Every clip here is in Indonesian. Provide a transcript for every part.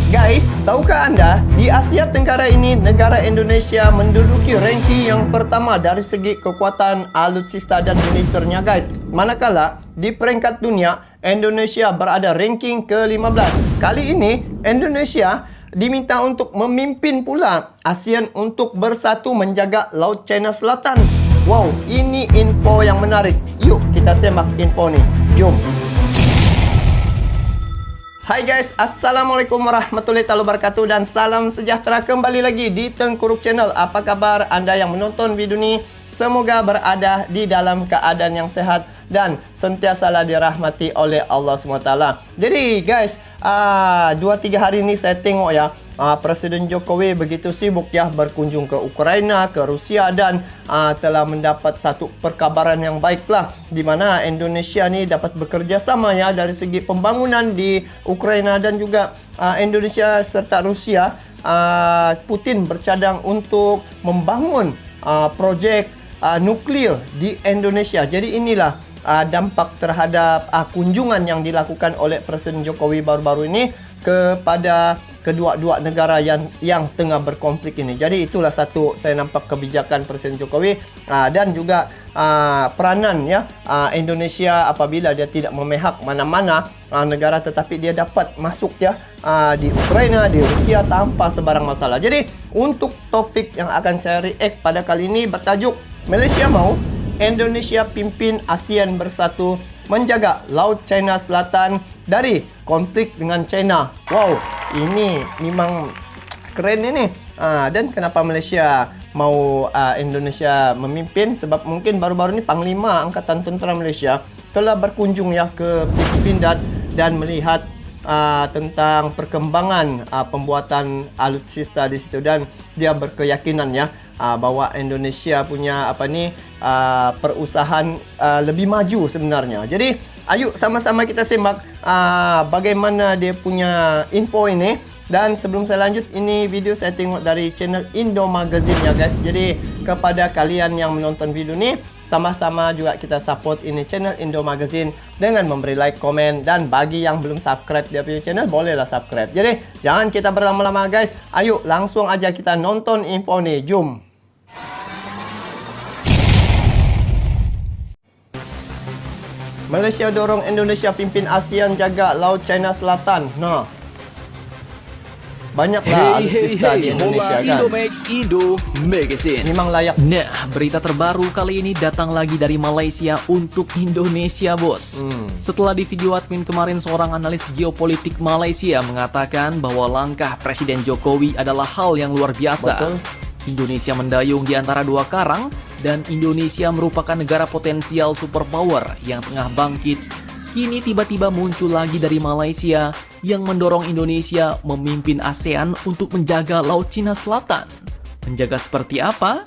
Guys, tahukah anda, di Asia Tenggara ini, negara Indonesia menduduki ranking yang pertama dari segi kekuatan alutsista dan militernya, guys. Manakala, di peringkat dunia, Indonesia berada ranking ke-15. Kali ini, Indonesia diminta untuk memimpin pula ASEAN untuk bersatu menjaga Laut China Selatan. Wow, ini info yang menarik. Yuk, kita semak info nih. Jom. Hai guys, Assalamualaikum warahmatullahi wabarakatuh dan salam sejahtera kembali lagi di Tengkuruk Channel. Apa kabar anda yang menonton video ini? Semoga berada di dalam keadaan yang sehat dan sentiasalah dirahmati oleh Allah SWT. Jadi guys, 2-3 hari ini saya tengok ya, Presiden Jokowi begitu sibuk ya berkunjung ke Ukraina, ke Rusia dan telah mendapat satu perkabaran yang baiklah di mana Indonesia ni dapat bekerja sama ya dari segi pembangunan di Ukraina dan juga Indonesia serta Rusia. Putin bercadang untuk membangun projek nuklear di Indonesia. Jadi inilah dampak terhadap kunjungan yang dilakukan oleh Presiden Jokowi baru-baru ini kepada kedua-dua negara yang tengah berkonflik ini. Jadi itulah satu saya nampak kebijakan Presiden Jokowi dan juga peranan ya Indonesia apabila dia tidak memihak mana-mana negara tetapi dia dapat masuk ya di Ukraina, di Rusia tanpa sebarang masalah. Jadi untuk topik yang akan saya react pada kali ini bertajuk Malaysia mau Indonesia pimpin ASEAN bersatu menjaga Laut China Selatan dari konflik dengan China. Wow, ini memang keren ini. Dan kenapa Malaysia mau Indonesia memimpin? Sebab mungkin baru-baru ini Panglima Angkatan Tentera Malaysia telah berkunjung ya ke Pindad dan melihat tentang perkembangan pembuatan alutsista di situ dan dia berkeyakinan ya bahwa Indonesia punya perusahaan lebih maju sebenarnya. Jadi ayo sama-sama kita simak bagaimana dia punya info ini. Dan sebelum saya lanjut, ini video saya tengok dari channel Indo Magazine ya guys. Jadi kepada kalian yang menonton video ini, sama-sama juga kita support ini channel Indo Magazine dengan memberi like, komen, dan bagi yang belum subscribe dia punya channel, bolehlah subscribe. Jadi jangan kita berlama-lama guys. Ayo langsung aja kita nonton info nih. Jom. Malaysia dorong Indonesia pimpin ASEAN jaga Laut China Selatan. Nah, banyaklah alutsista di Indonesia kan. Indo Magazine. Memang layak. Nah, berita terbaru kali ini datang lagi dari Malaysia untuk Indonesia, bos. Setelah di video admin kemarin, seorang analis geopolitik Malaysia mengatakan bahwa langkah Presiden Jokowi adalah hal yang luar biasa. Betul. Indonesia mendayung di antara dua karang dan Indonesia merupakan negara potensial superpower yang tengah bangkit. Kini tiba-tiba muncul lagi dari Malaysia yang mendorong Indonesia memimpin ASEAN untuk menjaga Laut Cina Selatan. Menjaga seperti apa?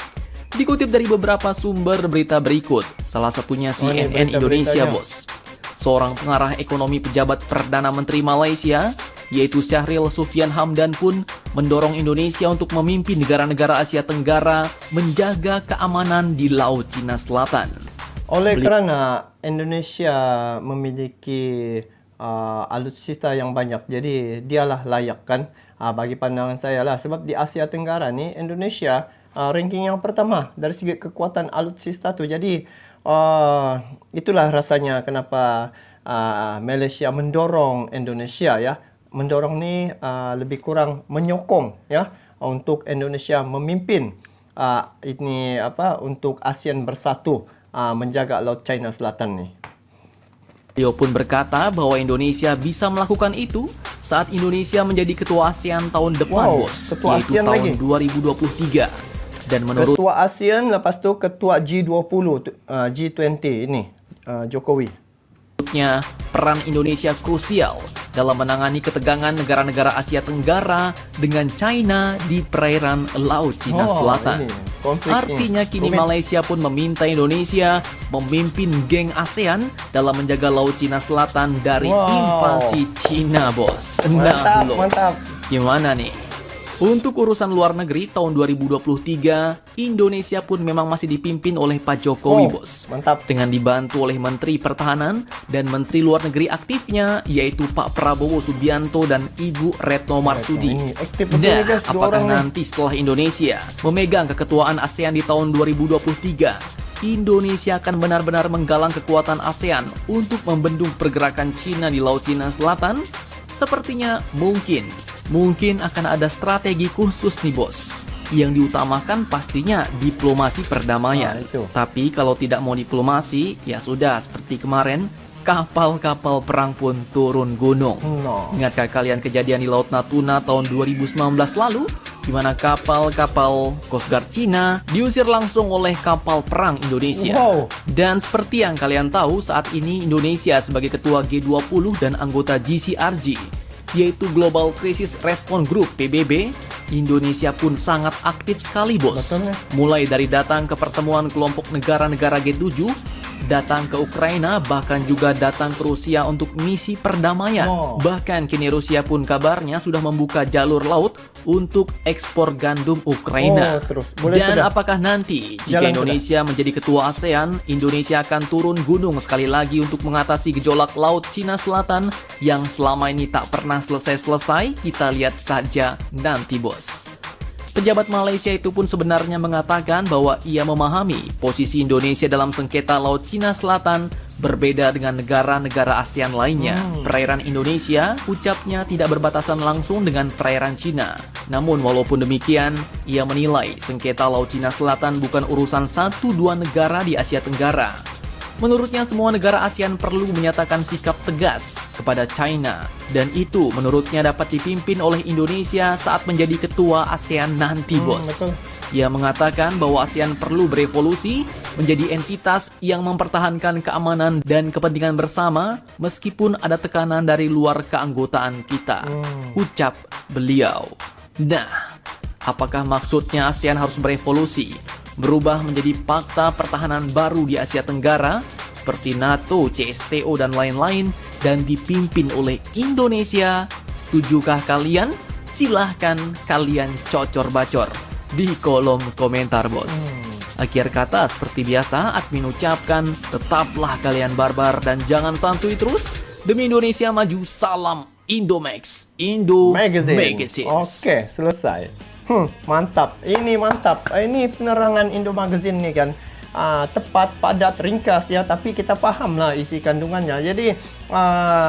Dikutip dari beberapa sumber berita berikut, salah satunya CNN Indonesia, bos. Seorang pengarah ekonomi pejabat Perdana Menteri Malaysia, yaitu Syahril Sufyan Hamdan pun mendorong Indonesia untuk memimpin negara-negara Asia Tenggara menjaga keamanan di Laut Cina Selatan. Oleh kerana Indonesia memiliki alutsista yang banyak, jadi dialah layak kan bagi pandangan saya lah. Sebab di Asia Tenggara ni Indonesia ranking yang pertama dari segi kekuatan alutsista tu. Jadi itulah rasanya kenapa Malaysia mendorong Indonesia ya. Mendorong ni lebih kurang menyokong ya untuk Indonesia memimpin untuk ASEAN bersatu menjaga Laut China Selatan ni. Beliau pun berkata bahwa Indonesia bisa melakukan itu saat Indonesia menjadi ketua ASEAN tahun depan, bos, ketua yaitu ASEAN tahun lagi. 2023. Dan menurut ketua ASEAN, lepas tu ketua G20, G20 ini Jokowi. menurutnya, peran Indonesia krusial dalam menangani ketegangan negara-negara Asia Tenggara dengan China di perairan Laut Cina Selatan. Artinya kini Malaysia pun meminta Indonesia memimpin geng ASEAN dalam menjaga Laut Cina Selatan dari invasi Cina, bos. Mantap, mantap. Gimana nih? Untuk urusan luar negeri tahun 2023, Indonesia pun memang masih dipimpin oleh Pak Jokowi, bos. Mantap. Dengan dibantu oleh Menteri Pertahanan dan Menteri Luar Negeri aktifnya, yaitu Pak Prabowo Subianto dan Ibu Retno Marsudi. Ini aktif betul Nah, nih, guys, dua apakah orang nih. nanti setelah Indonesia memegang keketuaan ASEAN di tahun 2023, Indonesia akan benar-benar menggalang kekuatan ASEAN untuk membendung pergerakan Cina di Laut Cina Selatan? Sepertinya mungkin akan ada strategi khusus nih, bos. Yang diutamakan pastinya diplomasi perdamaian. itu. Tapi kalau tidak mau diplomasi, ya sudah seperti kemarin, kapal-kapal perang pun turun gunung. No. Ingatkah kalian kejadian di Laut Natuna tahun 2019 lalu? Di mana kapal-kapal Coast Guard Cina diusir langsung oleh kapal perang Indonesia. Wow. Dan seperti yang kalian tahu, saat ini Indonesia sebagai ketua G20 dan anggota GCRG, yaitu Global Crisis Response Group PBB, Indonesia pun sangat aktif sekali, bos. Betul, ya. Mulai dari datang ke pertemuan kelompok negara-negara G7, datang ke Ukraina, bahkan juga datang ke Rusia untuk misi perdamaian. Oh. Bahkan kini Rusia pun kabarnya sudah membuka jalur laut untuk ekspor gandum Ukraina. Oh, terus. Boleh Dan sudah. apakah nanti jika Jalan Indonesia menjadi ketua ASEAN, Indonesia akan turun gunung sekali lagi untuk mengatasi gejolak laut Cina Selatan yang selama ini tak pernah selesai-selesai? Kita lihat saja nanti, bos. Pejabat Malaysia itu pun sebenarnya mengatakan bahwa ia memahami posisi Indonesia dalam sengketa Laut Cina Selatan berbeda dengan negara-negara ASEAN lainnya. Perairan Indonesia, ucapnya, tidak berbatasan langsung dengan perairan Cina. Namun walaupun demikian, ia menilai sengketa Laut Cina Selatan bukan urusan 1-2 negara di Asia Tenggara. Menurutnya semua negara ASEAN perlu menyatakan sikap tegas kepada China, dan itu menurutnya dapat dipimpin oleh Indonesia saat menjadi ketua ASEAN nanti, bos. Betul. Ia mengatakan bahwa ASEAN perlu berevolusi menjadi entitas yang mempertahankan keamanan dan kepentingan bersama meskipun ada tekanan dari luar keanggotaan kita, ucap beliau. Nah, apakah maksudnya ASEAN harus berevolusi, berubah menjadi fakta pertahanan baru di Asia Tenggara seperti NATO, CSTO, dan lain-lain, dan dipimpin oleh Indonesia? Setujukah kalian? Silahkan kalian cocor-bacor di kolom komentar, bos. Akhir kata seperti biasa, admin ucapkan tetaplah kalian barbar dan jangan santuy terus. Demi Indonesia maju, salam Indomax, Indo Magazine. Oke, selesai. Mantap. Ini mantap. Ini penerangan Indo Magazine nih kan. Tepat, padat, ringkas ya, tapi kita paham lah isi kandungannya. Jadi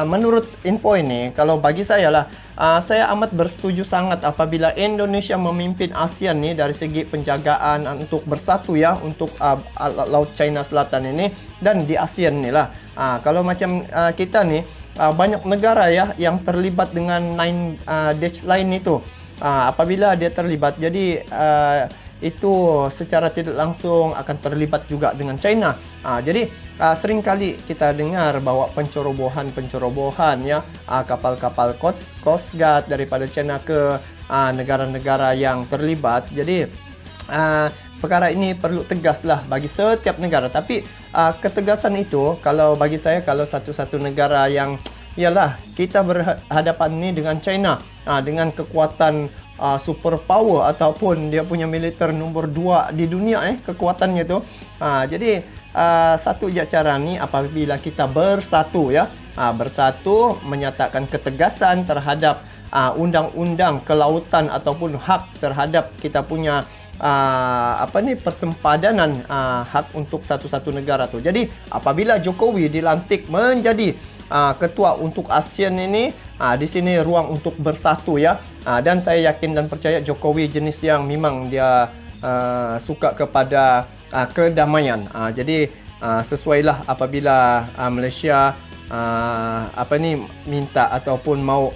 menurut info ini, kalau bagi saya lah, saya amat bersetuju sangat apabila Indonesia memimpin ASEAN nih dari segi penjagaan untuk bersatu ya, untuk Laut China Selatan ini dan di ASEAN nih lah. Kalau macam kita nih, banyak negara ya yang terlibat dengan Nine Dash Line itu. Apabila dia terlibat, jadi itu secara tidak langsung akan terlibat juga dengan China. Jadi seringkali kita dengar bahwa pencerobohan ya, kapal-kapal Coast Guard daripada China ke negara-negara yang terlibat. Jadi perkara ini perlu tegaslah bagi setiap negara. Tapi ketegasan itu, kalau bagi saya, kalau satu-satu negara yang ialah kita berhadapan ini dengan China, dengan kekuatan super power ataupun dia punya militer nombor 2 di dunia kekuatannya itu. Jadi satu je cara ni apabila kita bersatu ya, bersatu menyatakan ketegasan terhadap undang-undang kelautan ataupun hak terhadap kita punya persempadanan hak untuk satu-satu negara tu. Jadi apabila Jokowi dilantik menjadi ketua untuk ASEAN ini, di sini ruang untuk bersatu ya. Dan saya yakin dan percaya Jokowi jenis yang memang dia suka kepada kedamaian. Jadi sesuailah apabila Malaysia minta ataupun mau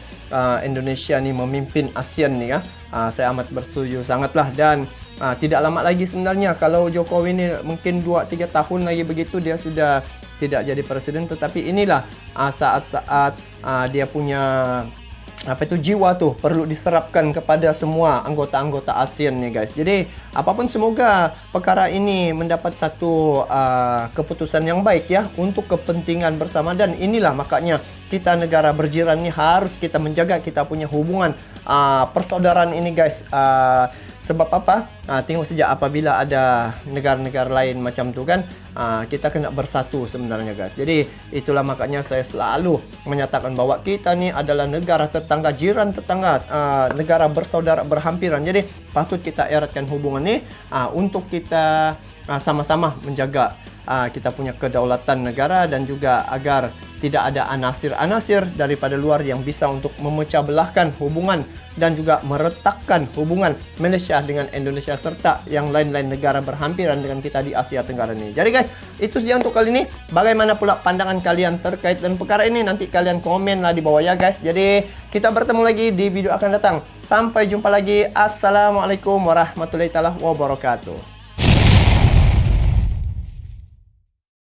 Indonesia ni memimpin ASEAN ni ya. Saya amat bersetuju sangatlah, dan tidak lama lagi sebenarnya kalau Jokowi ni mungkin 2-3 tahun lagi begitu dia sudah tidak jadi presiden. Tetapi inilah saat-saat dia punya jiwa tu perlu diserapkan kepada semua anggota-anggota ASEAN ni guys. Jadi apapun, semoga perkara ini mendapat satu keputusan yang baik ya untuk kepentingan bersama. Dan inilah makanya kita negara berjiran ni harus kita menjaga kita punya hubungan persaudaraan ini guys. Sebab apa? Tengok saja apabila ada negara-negara lain macam tu kan, kita kena bersatu sebenarnya guys. Jadi itulah makanya saya selalu menyatakan bahwa kita ni adalah negara tetangga, jiran tetangga, negara bersaudara berhampiran. Jadi patut kita eratkan hubungan ni untuk kita sama-sama menjaga kita punya kedaulatan negara dan juga agar tidak ada anasir-anasir daripada luar yang bisa untuk memecah belahkan hubungan dan juga meretakkan hubungan Malaysia dengan Indonesia serta yang lain-lain negara berhampiran dengan kita di Asia Tenggara ini. Jadi guys, itu saja untuk kali ini. Bagaimana pula pandangan kalian terkait dengan perkara ini? Nanti kalian komenlah di bawah ya guys. Jadi kita bertemu lagi di video akan datang. Sampai jumpa lagi. Assalamualaikum warahmatullahi wabarakatuh.